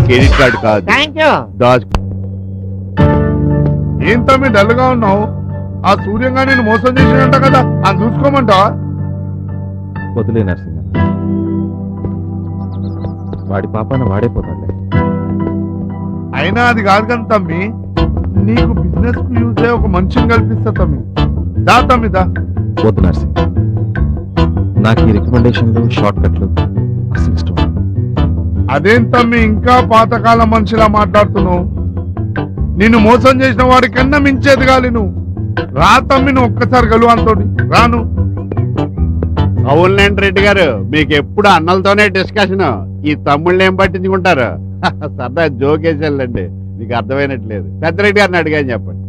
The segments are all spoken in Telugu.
క్రెడిట్ కార్డు కాదు. ఏం తమ్మి డల్గా ఉన్నావు? ఆ సూర్యంగా నేను మోసం చేసినంట కదా, అది చూసుకోమంటావా? వదిలే నరసింగ, వాడి పాపాన వాడైపోతాడులే. అయినా అది కాదు కానీ తమ్మి, నీకు బిజినెస్ కు యూజ్ అయ్యే ఒక మనిషిని కల్పిస్తా తమ్మి. దా తమ్మి దా. వద్దు నరసింగ, నాకు ఈ రికమెండేషన్లు షార్ట్ కట్లు అసలు ఇష్టం. అదేం తమ్మి ఇంకా పాతకాలం మనిషిలా మాట్లాడుతున్నావు? నిన్ను మోసం చేసిన వాడికన్నా మించేది కాలి నువ్వు. రా తమ్మి, నువ్వు ఒక్కసారి గెలువు అంతోటి రాను. అవునులేండి రెడ్డి గారు, మీకు ఎప్పుడు అన్నలతోనే డిస్కషన్. ఈ తమ్ముళ్ళని ఏం పట్టించుకుంటారు? సరదా జోకేసాలండి, మీకు అర్థమైనట్లేదు. పెద్దరెడ్డి గారిని అడిగాని చెప్పండి.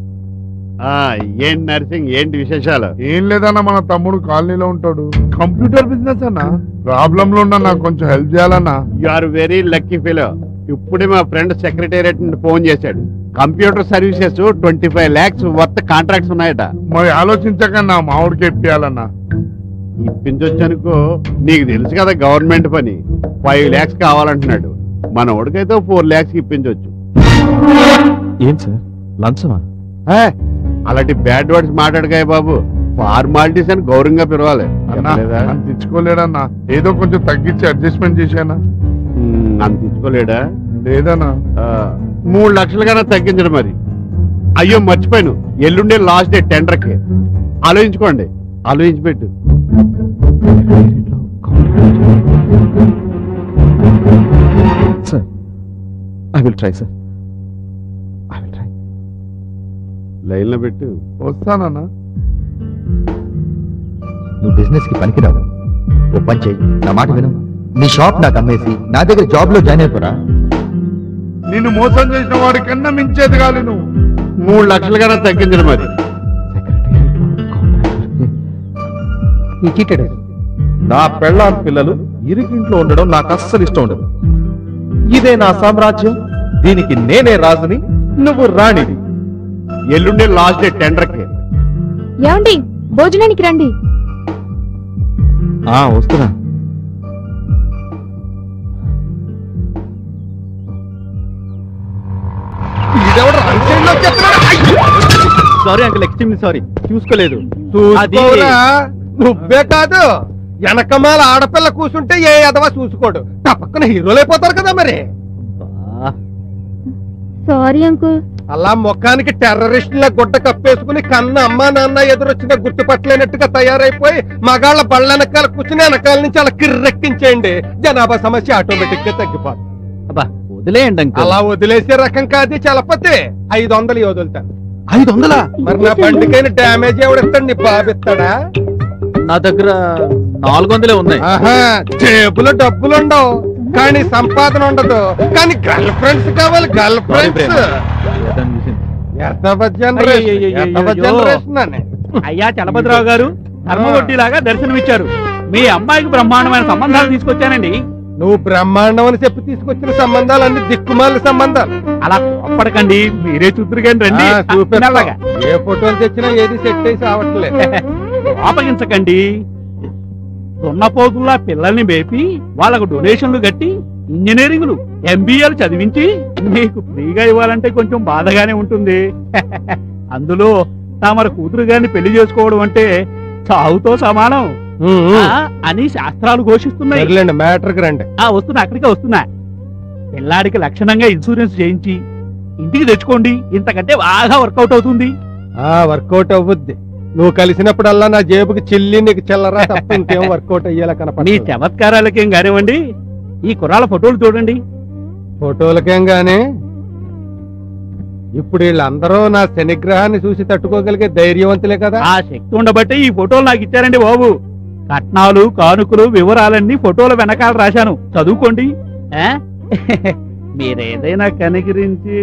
ఏంటి నర్సింగ్, ఏంటి విశేషాలు? ఏం లేదన్నా, మన తమ్ముడు కాలనీలో ఉంటాడు, కంప్యూటర్ బిజినెస్ అన్నా. ప్రాబ్లం లో ఉన్నా, నాకు కొంచెం హెల్ప్ చేయాలన్నా. You are very lucky fellow. ఇప్పుడే మా ఫ్రెండ్ సెక్రటేరియట్ నుండి ఫోన్ చేశాడు. Computer services 25 lakhs worth contracts ఉన్నాయట. మరి ఆలోచించకన్నా మామిడికి ఇప్పియాలన్నా. ఇప్పించొచ్చనుకో, నీకు తెలుసు కదా గవర్నమెంట్ పని. 5 lakhs కావాలంటున్నాడు. మన వాడికైతే 4 lakhs ఇప్పించవచ్చు. ఏం సార్, లంచమా? అలాంటి బ్యాడ్ వర్డ్స్ మాట్లాడకాయ బాబు. ఫార్మాలిటీస్ అని గౌరవంగా పిలవాలి. అంత ఇచ్చుకోలేడన్నా, ఏదో కొంచెం తగ్గించి అడ్జస్ట్మెంట్ చేశానా? అంత ఇచ్చుకోలేడా? లేదన్నా. 3 లక్షలు కన్నా తగ్గించడం. మరి అయ్యో మర్చిపోయాను, ఎల్లుండే లాస్ట్ డే టెండర్ కి. ఆలోచించుకోండి, ఆలోచించి పెట్టు. Sir, I will try sir, I will try. Line లో పెట్టు. వస్తానన్నా. నువ్వు బిజినెస్ కి పనికిరావు. ఓ పని చెయ్యి, నా మాట విను. నీ షాప్ నాకు అమ్మేసి నా దగ్గర జాబ్ లో జాయిన్ అయిపోరా. నిన్ను మోసం చేసిన వాడికన్నా మించేది కాదు నువ్వు. 3 లక్షలు కన్నా తగ్గించడం. మరి నా పెళ్ళాం పిల్లలు ఇరుకింట్లో ఉండడం నాకు అస్సలు ఇష్టం ఉండదు. ఇదే నా సామ్రాజ్యం, దీనికి నేనే రాజుని, నువ్వు రాణివి. ఎల్లుండే లాస్ట్ డే టెండర్ కి. ఏమండి, భోజనానికి రండి. వస్తున్నా. సారీ అంకుల్, ఎక్స్ట్రీమ్లీ సారీ, చూసుకోలేదు. నువ్వే కాదు, వెనకమాల ఆడపిల్ల కూర్చుంటే ఏ ఎదవా చూసుకోడు, తప్పకుండా హీరోలైపోతారు కదా. మరి సారీ అంకుల్. అలా ముఖానికి టెర్రరిస్టుల గుడ్డ కప్పేసుకుని కన్న అమ్మా నాన్న ఎదురొచ్చిన గుర్తుపట్టలేనట్టుగా తయారైపోయి మగాళ్ళ బళ్ళ వెనకాల కూర్చుని వెనకాల నుంచి అలా కిర్రెక్కించేయండి. జనాభా సమస్య ఆటోమేటిక్ గా తగ్గిపోతుంది. వదిలేయండి అంకుల్. అలా వదిలేసే రకం కాదు చలపతి. 500 వదులుతాను. 500? మరి నా బండికైనా డ్యామేజ్ ఎవడిస్తాడు? నీ బాబిస్తాడా? నా దగ్గర 400 ఉన్నాయి. జేబులో డబ్బులుండవు కానీ సంపాదన ఉండదు. కానీ గర్ల్ ఫ్రెండ్స్ కావాలి, గర్ల్ ఫ్రెండ్స్. అయ్యా చలపతిరావు గారు, ధర్మవడ్డీలాగా దర్శనమిచ్చారు. మీ అమ్మాయికి బ్రహ్మాండమైన సంబంధాలు తీసుకొచ్చానండి. నువ్వు బ్రహ్మాండం అని చెప్పి తీసుకొచ్చిన సంబంధాలు అన్ని దిక్కుమాల సంబంధాలు. అలా కోప్పడకండి, మీరే చూద్దరు కానీ రండి. చూపెట్టలాగా ఏ ఫోటోలు తెచ్చినా ఏది సెట్ అయి సావట్లేదు. కోపగించకండి. దున్నపోతుల్లా పిల్లల్ని మేపి వాళ్ళకు డొనేషన్లు కట్టి ఇంజనీరింగ్లు MBAలు చదివించి మీకు ఫ్రీగా ఇవ్వాలంటే కొంచెం బాధగానే ఉంటుంది. అందులో తమరు కూతురు గారిని పెళ్లి చేసుకోవడం అంటే చావుతో సమానం అని శాస్త్రాలు ఘోషిస్తున్నాయి. మ్యాటర్కి రండి. వస్తున్నా, అక్కడికే వస్తున్నా. పిల్లాడికి లక్షణంగా ఇన్సూరెన్స్ చేయించి ఇంటికి తెచ్చుకోండి, ఇంతకంటే బాగా వర్కౌట్ అవుతుంది. వర్కౌట్ అవుద్ది. నువ్వు కలిసినప్పుడల్లా నా జేబుకి చిల్లి నీకు చెల్లరా తప్ప ఇంకేం వర్కౌట్ అయ్యేలా కనపడ. మీ చమత్కారాలకేం కానివ్వండి, ఈ కుర్రాళ్ళ ఫోటోలు చూడండి. ఫోటోలకేం గానీ ఇప్పుడు వీళ్ళందరూ నా శనిగ్రహాన్ని చూసి తట్టుకోగలిగే ధైర్యవంతులే కదా. ఆ శక్తి ఉండబట్టి ఈ ఫోటోలు నాకు ఇచ్చారండి బాబు. కట్నాలు కానుకలు వివరాలన్నీ ఫోటోల వెనకాల రాశాను, చదువుకోండి. మీరేదైనా కనికరించి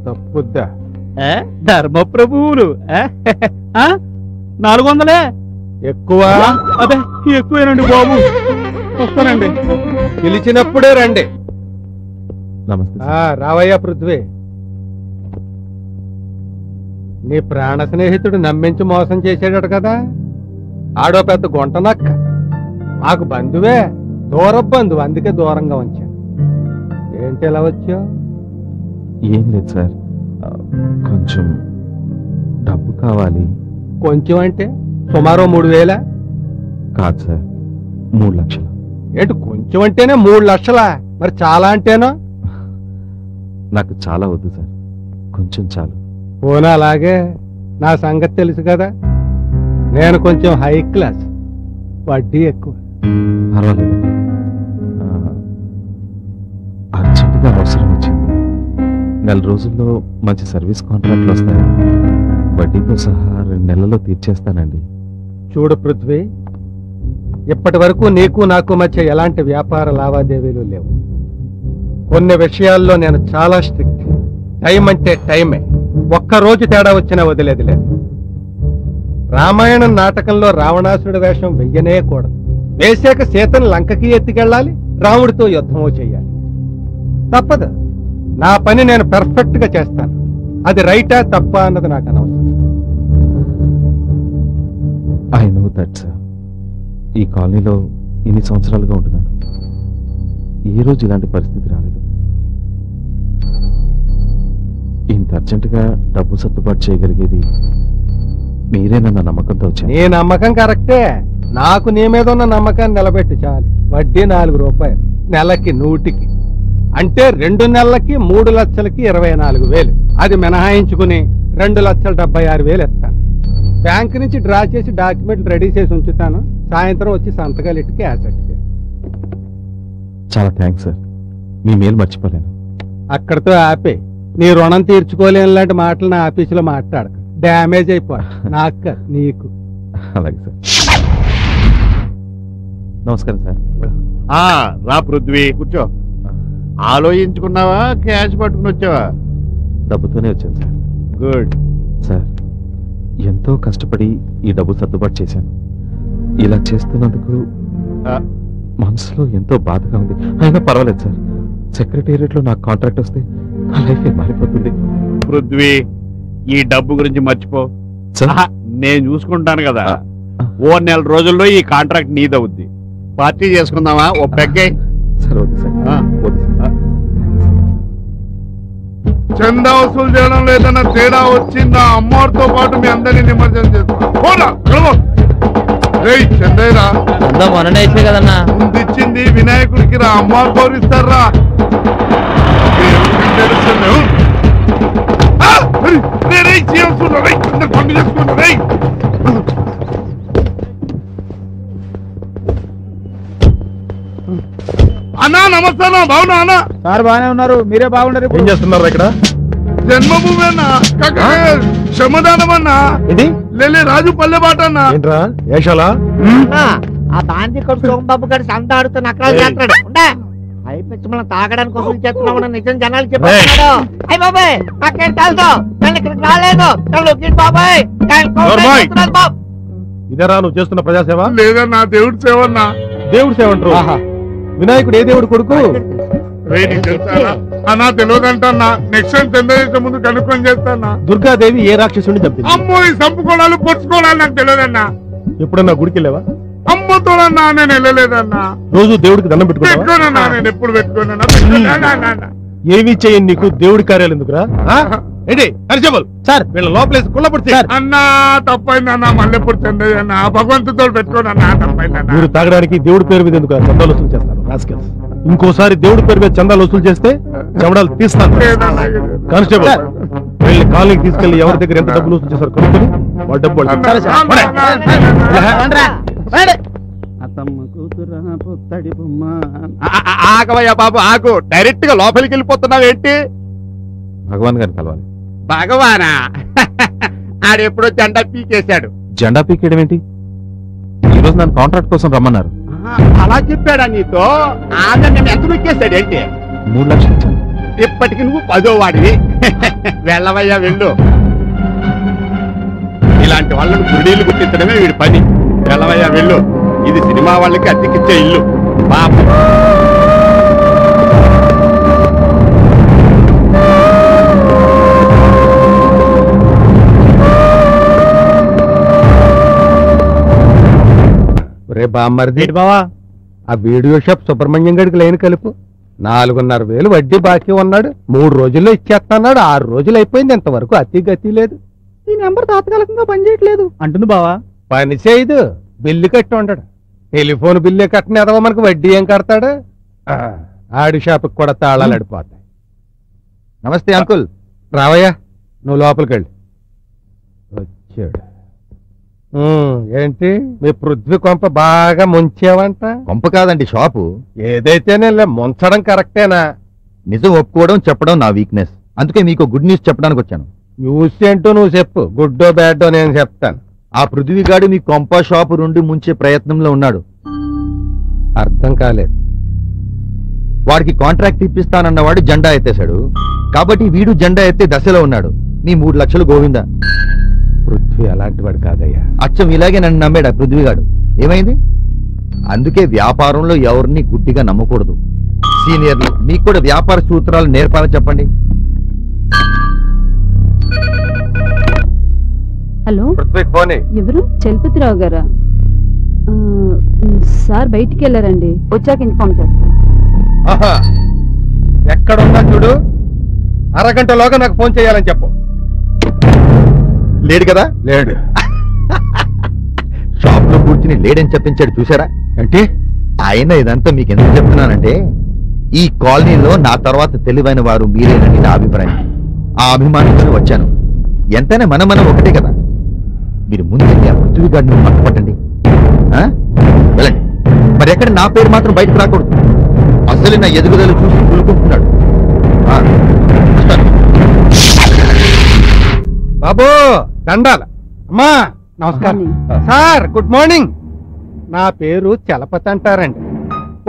తప్పుద్దా? ధర్మప్రభువులు 400 ఎక్కువ? అదే ఎక్కువేనండి బాబు. వస్తానండి. పిలిచినప్పుడే రండి. నమస్తే. రావయ్యా పృథ్వీ. నీ ప్రాణ స్నేహితుడు నమ్మించి మోసం చేసాడట కదా. ఆడో పెద్ద గుంట నక్క, మాకు బంధువే, దూరబ్బందు, అందుకే దూరంగా ఉంచాను. ఏంటి ఎలా వచ్చావు? ఏం లేదు సార్, కొంచెం డబ్బు కావాలి. కొంచెం అంటే సుమారు 3,000? కాదు సార్, 3 లక్షలు. ఏంటి కొంచెం అంటేనే 3 లక్షలా? మరి చాలా అంటేనో? నాకు చాలా వద్దు సార్, కొంచెం చాలు. పోనా అలాగే. నా సంగతి తెలుసు కదా, నేను కొంచెం హై క్లాస్, వడ్డీ ఎక్కువ. పర్వాలేదు, అర్జెంటుగా అవసరం వచ్చింది. 4 రోజుల్లో మంచి సర్వీస్ కాంట్రాక్ట్లు వస్తాయి. వడ్డీతో సహా 2 నెలల్లో తీర్చేస్తానండి. చూడు పృథ్వీ, ఇప్పటి వరకు నీకు నాకు మధ్య ఎలాంటి వ్యాపార లావాదేవీలు లేవు. కొన్ని విషయాల్లో నేను చాలా స్ట్రిక్ట్. టైం అంటే టైమే, ఒక్కరోజు తేడా వచ్చినా వదిలేది లేదు. రామాయణం నాటకంలో రావణాసురుడి వేషం వెయ్యనే కూడదు. వేసాక సీతను లంకకి ఎత్తికెళ్ళాలి, రాముడితో యుద్ధమో చెయ్యాలి. తప్పదు. నా పని నేను పెర్ఫెక్ట్ గా చేస్తాను. అది రైటా తప్ప అన్నది నాకు అనవసరం. I know that sir. ఈ కాలనీలో ఇన్ని సంవత్సరాలుగా ఉంటున్నాను, ఏ రోజు ఇలాంటి పరిస్థితి రాలేదు. ఇంత అర్జెంటుగా డబ్బు సర్దుబాటు చేయగలిగేది మీరేనన్న నమ్మకంతో వచ్చాను. నీ నమ్మకం కరెక్టే. నాకు నీ మీద ఉన్న నమ్మకాన్ని నిలబెట్టి చాలు. వడ్డీ 4 రూపాయలు, నెలకి 100కి. అంటే 2 నెలలకి 3 లక్షలకి 24,000. అది మినహాయించుకుని 2,76,000 ఇస్తాను. బ్యాంక్ నుంచి డ్రా చేసి డాక్యుమెంట్లు రెడీ చేసి ఉంచుతాను. సాయంత్రం వచ్చి సంతకాలు ఇట్టుకి యాసెట్కి. చాలా థ్యాంక్స్ సార్, మీ మేలు మర్చిపోలేను. అక్కడితో ఆపే. నీ రుణం తీర్చుకోలేని లాంటి మాటలు నా ఆఫీసులో మాట్లాడక, డ్యామేజ్ అయిపోయి నాకు నీకు. అలాగే సార్. నమస్కారం సార్. రా పృథ్వీ, కూర్చో. ఆలోచించుకున్నావా, క్యాష్ పట్టుకుని వచ్చావా? డబ్బుతోనే వచ్చాను సార్. గుడ్ సార్, ఎంతో కష్టపడి ఈ డబ్బు సర్దుబాటు చేశాను. ఇలా చేస్తున్నందుకు మనసులో ఎంతో బాధగా ఉంది. అయినా పర్వాలేదు సార్, సెక్రటేరియట్ లో నాకు కాంట్రాక్ట్ వస్తే నా లైఫ్ మారిపోతుంది. పృథ్వీ, ఈ డబ్బు గురించి మర్చిపో. నేను చూసుకుంటాను కదా. ఓ 4 రోజుల్లో ఈ కాంట్రాక్ట్ నీదవుద్ది. పార్టీ చేసుకుందామా? ఓ పెగ్గే. సార్ వద్దు సార్, వద్దు సార్. చందా వసూలు చేయడం లేదన్న తేడా వచ్చిందా? అమ్మవారితో పాటు మీ అందరినీ నిమజ్జనం చేస్తా. చందయ్యరా, మొన్ననే ఇచ్చే కదన్నా. ముందిచ్చింది వినాయకుడికి రా, అమ్మవారు గౌరవిస్తారా? అన్నా నమస్తే అన్నా, బాగున్నా అన్నా? సార్ బాగానే ఉన్నారు, మీరే బాగున్నారు. ఏం చేస్తున్నారు ఇక్కడ? జన్మభూమి అన్నా, శ్రమదానం అన్నా, ఇది లేలే రాజు పల్లె బాట అన్నా. ఏంట్రా ఏషాలా? ఆ బాంధీ కొడుకు సోమబాబు గారు సంత ఆడుతూ నకరాలు చేస్తాడు. అయిపోయి మనం తాగడానికి వసూలు చేస్తున్నామని నిజం జనాలు చెప్పాడు. అయ్యి బాబాయ్, నాకేం తెలుసు, నేను ఇక్కడికి రాలేదు. బాబాయ్ ఇదేరా నువ్వు చేస్తున్న ప్రజాసేవ? లేదన్నా, దేవుడి సేవ అన్నా. దేవుడి సేవ అంటారు? వినాయకుడు ఏ దేవుడు కొడుకు? అన్నా తెలియదంటన్నా. నెక్స్ట్ టైం చంద చేసే ముందు కనుక్కొని చేస్తానా. దుర్గాదేవి ఏ రాక్షసుని చంపింది? అమ్మో, ఈ సంపుకోవడాలు పొడుచుకోవడాలు నాకు తెలియదన్నా. ఎప్పుడన్నా గుడికి వెళ్ళావా? అమ్మతోనన్నా నేను వెళ్ళలేదన్నా. రోజు దేవుడికి దండం పెట్టుకున్నావా? పెట్టుకోనన్నా, నేను ఎప్పుడు పెట్టుకోనన్నా. ఏమి చేయని నీకు దేవుడి కార్యాలు ఎందుకురా? ఏంటి అరిచబల్ సార్, వీళ్ళ లోపలేసి కుళ్ళపడితే అన్నా తప్పైందన్నా. మళ్ళీ ఎప్పుడు చందయ్య అన్నా, భగవంతుతో పెట్టుకోనన్నా. తప్పైందన్నా. మీరు తాగడానికి దేవుడి పేరు మీద ఎందుకు చందాలు వసూలు చేస్తారు? రాస్కల్స్. ఇంకోసారి దేవుడి పేరు మీద చందాలు వసూలు చేస్తే చెమడాలు తీస్తాను. కానిస్టేబుల్, వీళ్ళని కాలనీకి తీసుకెళ్లి ఎవరి దగ్గర ఎంత డబ్బులు వసూలు చేస్తారు కనుక్కొని వాళ్ళ డబ్బు ఆగవయ్యా బాబు, ఆగు. డైరెక్ట్ గా లోపలికి వెళ్ళిపోతున్నావు ఏంటి? భగవాన్ గారిని కలవాలి. భగవానా? ఆడెప్పుడో జెండా పీకేశాడు. జెండా పీకేయడం ఏంటి? ఈరోజు నన్ను కాంట్రాక్ట్ కోసం రమ్మన్నారు. అలా చెప్పాడా నీతో? ఆమె నేను ఎంత నొక్కేశాడు ఏంటి? 3 లక్షలు ఇచ్చాను. ఇప్పటికి నువ్వు 10వ వాడివి. వెళ్ళవయ్యా, వెళ్ళు. ఇలాంటి వాళ్ళను గుడిలు గుర్తించడమే వీడి పని. వెళ్ళవయ్యా, వెళ్ళు. ఇది సినిమా వాళ్ళకి అద్దెకిచ్చే ఇల్లు. పాపం. రే బామ్మర్ది, బావా ఆ వీడియో షాప్ సుబ్రహ్మణ్యం గడికి లైన్ కలుపు. 4,500 వడ్డీ బాకీ ఉన్నాడు. 3 రోజుల్లో ఇచ్చేస్తున్నాడు. 6 రోజులు అయిపోయింది, ఇంతవరకు అతి గతి లేదు. ఈ నెంబర్ తాత్కాలికంగా పనిచేయట్లేదు అంటుంది బావా. పని చేయదు, బిల్లు కట్టి ఉండడు. టెలిఫోన్ బిల్లు కట్టిన ఎదవ మనకు వడ్డీ ఏం కడతాడు? ఆడి షాపుకి కూడా తాళాలు అడిపోతాయి. నమస్తే అంకుల్. రావయ్యా, నువ్వు లోపలికి వెళ్ళి. వచ్చాడు. ఏంటి మీ పృథ్వీ కొంప బాగా ముంచేవంట? కొంప కాదండి, షాపు. ఏదైతేనే ముంచడం కరెక్టేనా? నిజం ఒప్పుకోవడం చెప్పడం నా వీక్నెస్. అందుకే మీకు గుడ్ న్యూస్ చెప్పడానికి వచ్చాను. న్యూస్ ఏంటో నువ్వు చెప్పు, గుడ్డో బ్యాడో నేను చెప్తాను. ఆ పృథ్వీగాడు మీ కొంప షాపు నుండి ముంచే ప్రయత్నంలో ఉన్నాడు. అర్థం కాలేదు. వాడికి కాంట్రాక్ట్ ఇప్పిస్తానన్నవాడు జెండా ఎత్తేశాడు. కాబట్టి వీడు జెండా ఎత్తే దశలో ఉన్నాడు. మీ 3 లక్షలు గోవిందా. పృథ్వీ అలాంటి వాడు కాదయ్యా. అచ్చం ఇలాగే నన్ను నమ్మాడు ఆ పృథ్వీగాడు. ఏమైంది? అందుకే వ్యాపారంలో ఎవరిని గుడ్డిగా నమ్మకూడదు. సీనియర్లు మీకు కూడా వ్యాపార సూత్రాలు నేర్పాలని చెప్పండి. హలో, పృథ్వీకి ఫోన్. ఎవరు? చలపతిరావు గారా? సార్ బయటికి వెళ్ళారండి, వచ్చాక ఇన్ఫార్మ్ చేస్తాను. ఎక్కడున్నా చూడు, అరగంటలోగా నాకు ఫోన్ చేయాలని చెప్పు. లేడు కదా? లేడు. షాప్ లో కూర్చుని లేడని చెప్పించాడు, చూసారా? అంటే ఆయన ఇదంతా మీకు ఎందుకు చెప్తున్నానంటే, ఈ కాలనీలో నా తర్వాత తెలివైన వారు మీరేనని నా అభిప్రాయం. ఆ అభిమానంతో వచ్చాను. ఎంతైనా మనం ఒకటే కదా. మీరు ముందు ఆ పృథ్వీ గారిని పట్టుపట్టండి. వెళ్ళండి. మరి ఎక్కడ నా పేరు మాత్రం బయటకు రాకూడదు. అసలు నా ఎదుగుదల చూసి కులుకుంటున్నాడు. బాబు దండాల. అమ్మా నమస్కారం. Sir good morning. నా పేరు చలపతి అంటారండి.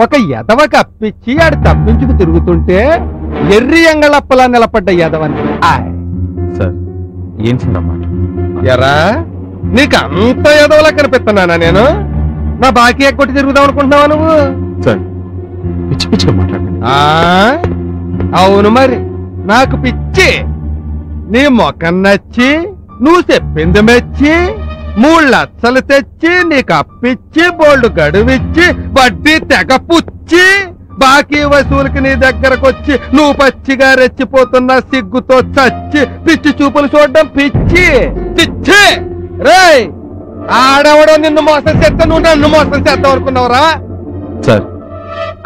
ఒక ఎదవకి అప్పిచ్చి ఆడు తప్పించుకు తిరుగుతుంటే ఎర్రి ఎంగళప్పలా నిలబడ్డ ఎదవని. సార్ ఏం అన్నమాట? ఎరా నీకు అంత ఎదవలా కనిపిస్తున్నానా నేను? నా బాకీ ఎక్కొట్టి తిరుగుదాం అనుకుంటున్నావా నువ్వు? సార్ పిచ్చి పిచ్చిగా మాట్లాడండి. అవును మరి, నాకు పిచ్చి. నీ మొఖం నచ్చి, నువ్వు చెప్పింది మెచ్చి, 3 లక్షలు తెచ్చి నీకు అప్పిచ్చి, బోల్డ్ గడువిచ్చి, వడ్డీ తెగ పుచ్చి, బాకీ వసూలుకి నీ దగ్గరకు వచ్చి నువ్వు పచ్చిగా రెచ్చిపోతున్నా సిగ్గుతో చచ్చి పిచ్చి చూపులు చూడడం పిచ్చి చిచ్చి. రేయ్, ఆడవడో నిన్ను మోసం చేస్తా, నువ్వు నన్ను మోసం చేద్దాం అనుకున్నావురా? సార్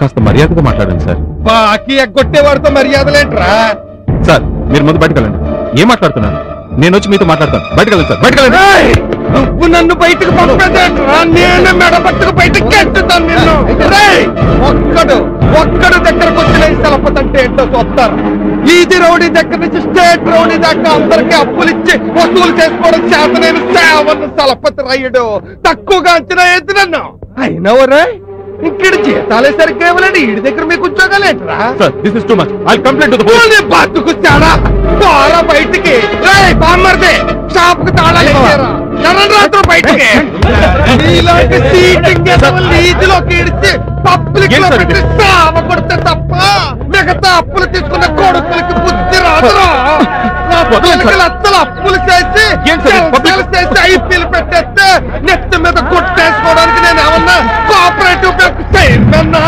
కాస్త మర్యాదగా మాట్లాడండి సార్. బాకీ ఎగ్గొట్టేవాడితో మర్యాదలేంట్రా? సార్ మీరు ముందు బయటకు వెళ్ళండి. ఏం మాట్లాడుతున్నారు? నేను వచ్చి మీతో మాట్లాడతాను. బయటకు వెళ్ళండి సార్, బయటకు వెళ్ళండి. నువ్వు నన్ను బయటకు పంపేదేంట్రా? నేను మెడపట్టుకు బయటకు కట్టుతాను నిన్ను. ఒక్కడు దగ్గరకు వచ్చిన సెలపతంటే ఏంటో చూస్తారు. ఈది రౌడీ దగ్గర నుంచి స్టేట్ రౌడీ దాకా అందరికీ అప్పులిచ్చి వసూలు చేసుకోవడం చేత నేను సేవన్న సెలపతి రాయుడు. తక్కువగా అంచనా వేసి నన్ను అయినవరే. ఇక్కడ జీతాలే సరిగ్గా ఇవ్వలేండి, ఈడి దగ్గర మీకు ఉద్యోగాలు ఏంట్రా? బతుకు చాడా పోరా బయటికి. బామ్మర్దే షాపుకు తాళాలు ఇచ్చారా? రాత్రి బయటికి. నీలాంటి సీటింగ్ నీతిలోకి ఇడిచి పబ్లిక్ లో పెట్టి సావ కొడితే తప్ప మిగతా అప్పులు తీసుకున్న కొడుకులకి బుద్ధి రాదురా. లక్షలు అప్పులు చేసి ఐపీఎల్ పెట్టేస్తే నెత్తి మీద కొట్టేసుకోవడానికి నేను ఏమన్నా కోఆపరేటివ్ బ్యాంక్ చేయమన్నా?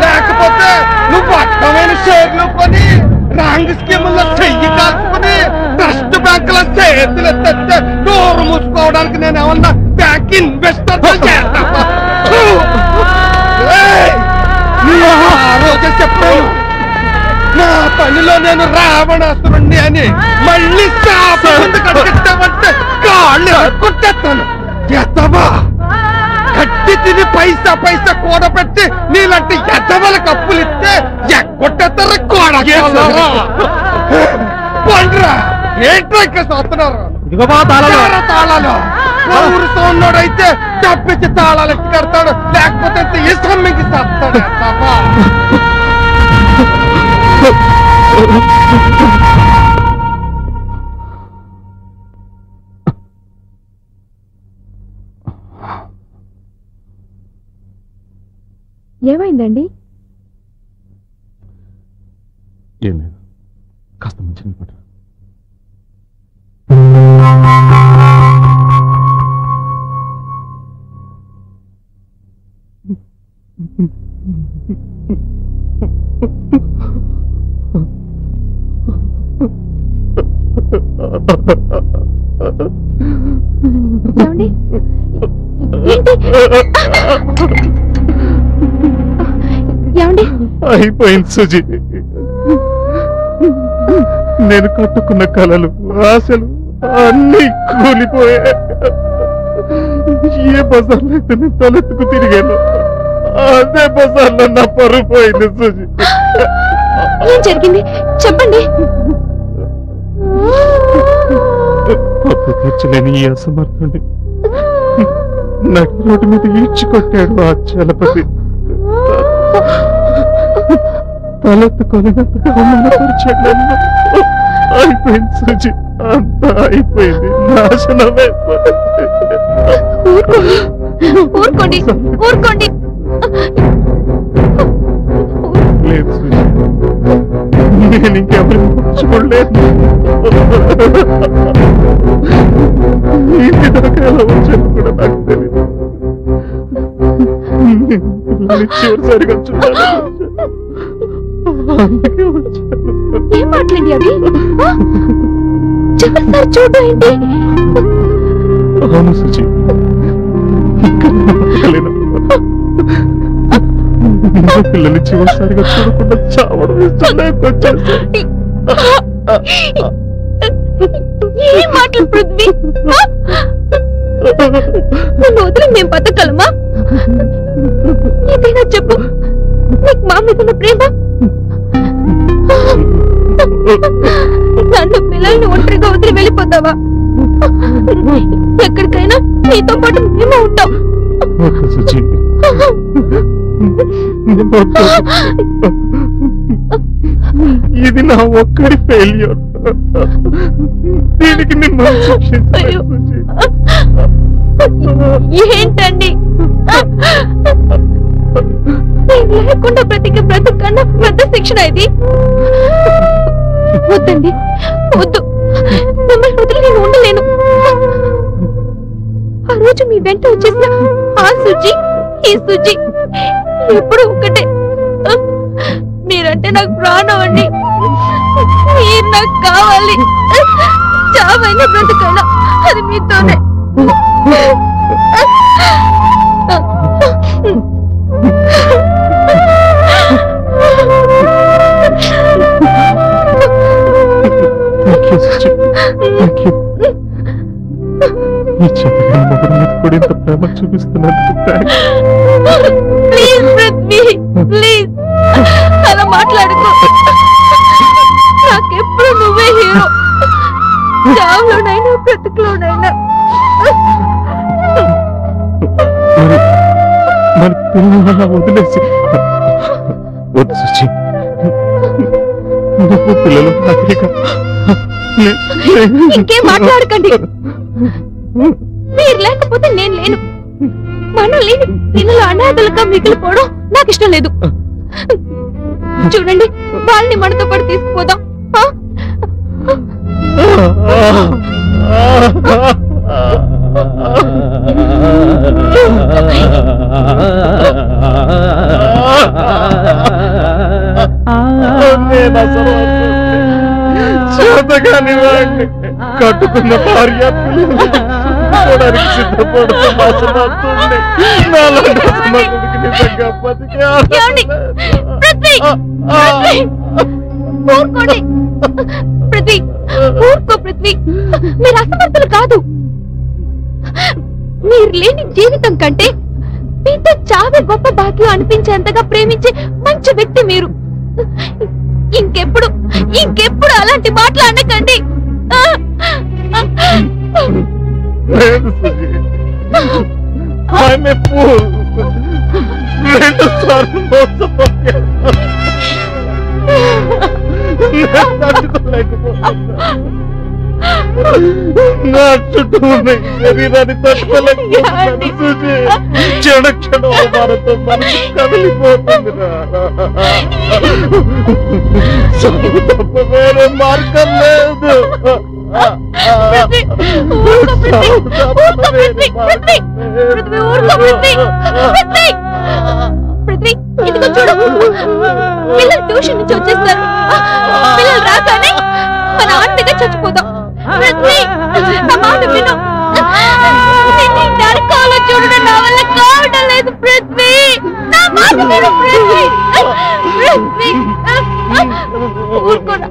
లేకపోతే నువ్వు అర్థమైన షేర్లు కొని రాంగ్ స్కీముల్లో చెయ్యి కాల్చుకుని ట్రస్ట్ బ్యాంకుల చేతులు తెస్తే డోరు మూసుకోవడానికి నేను ఏమన్నా బ్యాంక్ ఇన్వెస్టర్ చేస్తాను? ఆ రోజే చెప్పాను నా పనిలో నేను రావణాసురుణ్ణి అని. మళ్ళీ కట్టిస్తామంటే కాళ్ళు కొట్టేస్తాను. ఎత్తవా కట్టి తిని పైసా కూడబెట్టి నీలాంటి ఎద్దవలకు అప్పులిస్తే ఎక్కొట్టేస్తారా? పండ్రా ఏంట్రా ఇక్కడ చూస్తున్నారు? తాళాలు ఊరుతో ఉన్నోడైతే తప్పించి తాళాలు ఎత్తి కడతాడు, లేకపోతే ఇష్టం మీకు సత్తాడు. ఏమైందండి? ఏం లేదు, కాస్త మంచినీళ్ళు పట్టు. ఏమండి? ఏమండి? అయిపోయింది సుజీ. నేను కట్టుకున్న కలలు ఆశలు అన్నీ కూలిపోయాయి. ఏ బజార్లో అయితే నేను తలెత్తుకు తిరిగాను అదే బజార్లో నా పరువు పోయింది సుజీ. ఏం జరిగింది చెప్పండి. అప్పు తీర్చలేని ఈ అసమర్థుడి నటి రోడ్డు మీద ఈడ్చుకొట్టాడు ఆ చలపతి. తలెత్తుకోలేనంతగా అవమానపరిచాడు నన్ను. అయిపోయింది సుజీ, అంతా అయిపోయింది, నాశనమైపోయింది. ఊరుకోండి ఊరుకోండి. లేదు సుజీ, నేను ఇంకెవరిని చూడలేదు. ఇంటి దాకా ఎలా వచ్చాను కూడా నాకు తెలియదు. చివరిసారిగా చూడాలి, అందుకే వచ్చాను. ఏం మాట్లాడి అవి? చివరిసారి చూడడం ఏంటి? అవును సుజీ, ఇక్కడ బతకలేను. నా పిల్లల్ని చివరిసారిగా చూడకుండా చావడం ఇష్టం లేకొచ్చేసి. ఏం మాటలు పృథ్వీ? నన్ను వదిలి మేము బతకగలమా? ఏదైనా చెప్పు, నీకు మా మీద ఉన్న ప్రేమ? నన్ను పిల్లల్ని ఒంటరిగా వదిలి వెళ్ళిపోతావా? ఎక్కడికైనా నీతో పాటు మేము ఉంటాం. సుజీ, ఇది నా ఒక్కడి ఫెయిల్యూర్. దీనికి మిమ్మల్ని శిక్షించలేదు సుజీ. ఏంటండి నేను లేకుండా బ్రతికే బ్రతుకన్నా పెద్ద శిక్షణ ఇది. వద్దండి, వద్దు, మిమ్మల్ని వదిలి నేను ఉండలేను. ఆ రోజు మీ వెంట వచ్చేసిన ఆ సుజి ఈ సుజి ఎప్పుడు ఒకటే. మీరంటే నాకు ప్రాణం అండి. మీరు నాకు కావాలి. చావైనా బ్రతకైనా అది మీతోనే. ఈ చెప్పిన మొదటి మీద కూడా ఇంత ప్రేమ చూపిస్తున్నందుకు థాంక్స్. ప్లీజ్ పృథ్వీ, ప్లీజ్ అలా మాట్లాడుకో. నాకెప్పుడు నువ్వే హీరో, చావులోనైనా బ్రతుకులోనైనా. మరి పిల్లల వదిలేసి వద్దు సుచి, నువ్వు పిల్లలు ఇంకేం మాట్లాడకండి. మీరు లేకపోతే నేను లేను. మనం లేని పిల్లలు అనాథలుగా మిగిలిపోవడం నాకు ఇష్టం లేదు. చూడండి, వాళ్ళని మనతో పాటు తీసుకుపోదాం. చేతగాని వాడిని కట్టుకున్న భార్య పిల్లలకి సిద్ధపడుతూ మోసపోతుంది. నిజంగా పృథ్వీ, ఊరుకో పృథ్వీ. మీరు అసమర్థులు కాదు. మీరు లేని జీవితం కంటే మీతో చావే గొప్ప భాగ్యం అనిపించేంతగా ప్రేమించే మంచి వ్యక్తి మీరు. ఇంకెప్పుడు ఇంకెప్పుడు అలాంటి మాటలు అనకండి. నా చుట్టూ శరీరాన్ని తట్టుకోలేకపోతున్నాను చూసి క్షణ క్షణం అవమానంతో మనసు కదిలిపోతుంది. తప్ప వేరే మార్గం లేదు. పృథ్వీ, ఇదిగో చూడు, పిల్లలు ట్యూషన్ నుంచి వచ్చేస్తారు. పిల్లలు రాగానే మన ఆంటీగా చచ్చిపోతాం. పృథ్వీ, నా మాట విను. నరకాలో చూడడం నా వల్ల కావడం లేదు పృథ్వీ. నా మాట విను పృథ్వీ. పృథ్వీ, ఊరుకోరా.